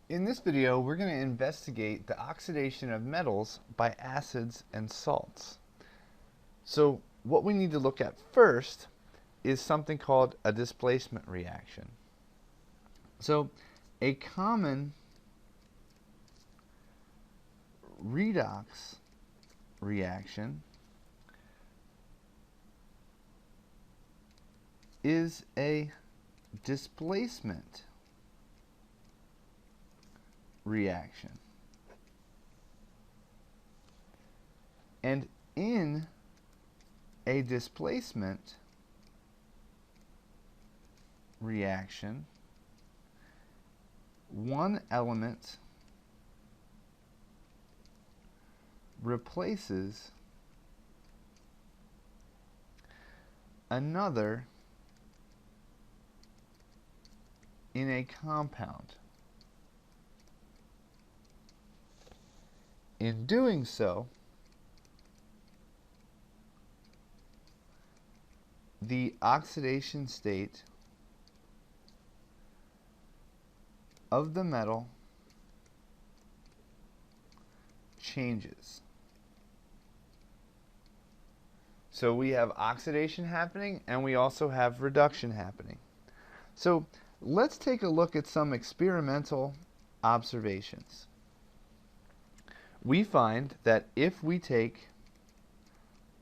In this video, we're going to investigate the oxidation of metals by acids and salts. So what we need to look at first is something called a displacement reaction. So a common redox reaction is a displacement reaction. And in a displacement reaction, one element replaces another in a compound. In doing so, the oxidation state of the metal changes. So we have oxidation happening and we also have reduction happening. So let's take a look at some experimental observations. We find that if we take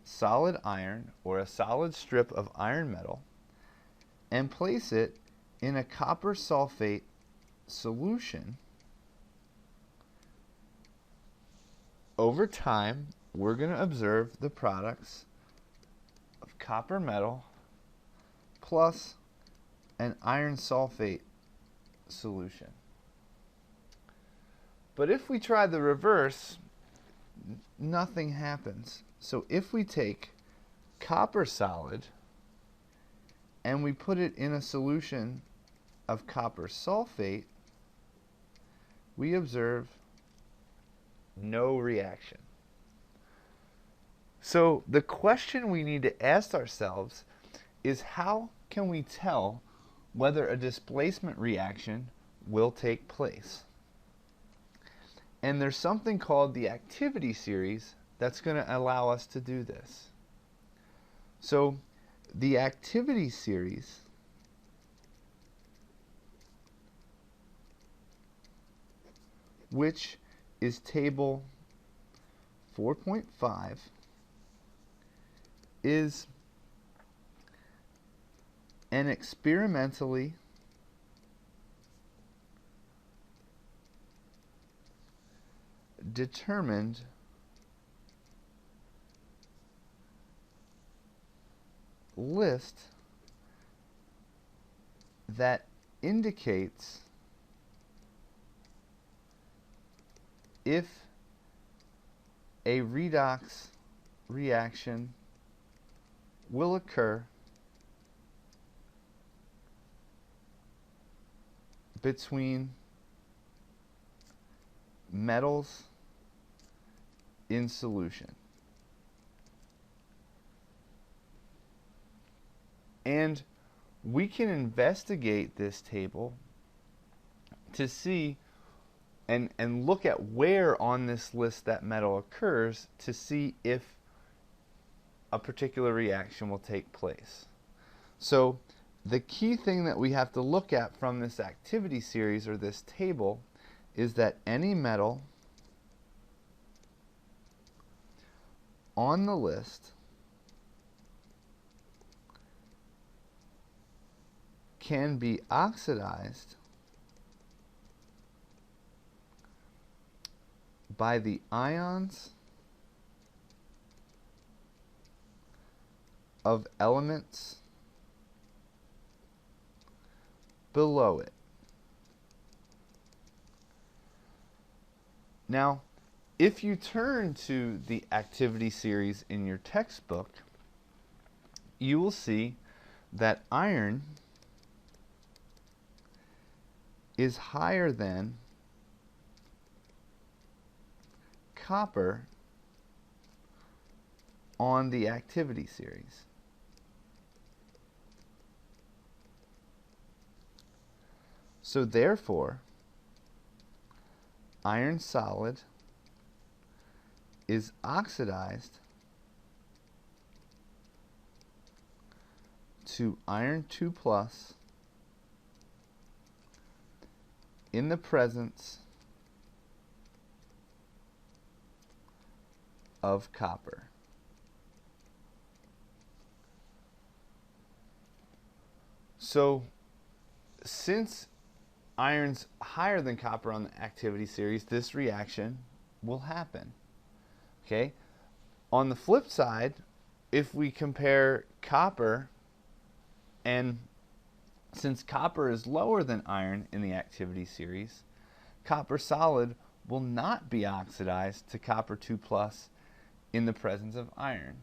solid iron or a solid strip of iron metal and place it in a copper sulfate solution, over time we're going to observe the products of copper metal plus an iron sulfate solution. But if we try the reverse, nothing happens. So if we take copper solid and we put it in a solution of copper sulfate, we observe no reaction. So the question we need to ask ourselves is, how can we tell whether a displacement reaction will take place? And there's something called the activity series that's going to allow us to do this. So the activity series which is table 4.5, is an experimentally determined list that indicates if a redox reaction will occur between metals in solution. And we can investigate this table to see and look at where on this list that metal occurs to see if a particular reaction will take place. So the key thing that we have to look at from this activity series or this table is that any metal on the list can be oxidized by the ions of elements below it. Now, if you turn to the activity series in your textbook, you will see that iron is higher than copper on the activity series. So therefore, iron solid is oxidized to iron 2 plus in the presence of copper. So since iron's higher than copper on the activity series, this reaction will happen. Okay? On the flip side, if we compare copper, and since copper is lower than iron in the activity series, copper solid will not be oxidized to copper 2 plus in the presence of iron.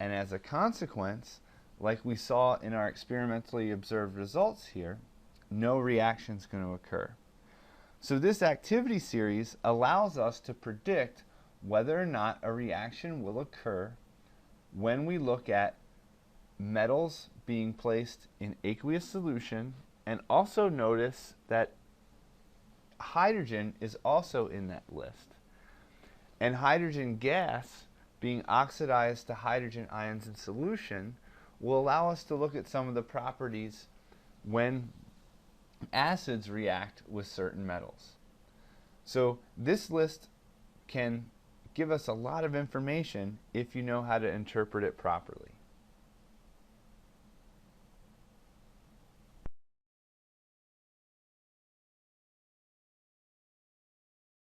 And as a consequence, like we saw in our experimentally observed results here, no reaction is going to occur. So this activity series allows us to predict whether or not a reaction will occur when we look at metals being placed in aqueous solution, and also notice that hydrogen is also in that list. And hydrogen gas being oxidized to hydrogen ions in solution will allow us to look at some of the properties when acids react with certain metals. So this list can give us a lot of information if you know how to interpret it properly.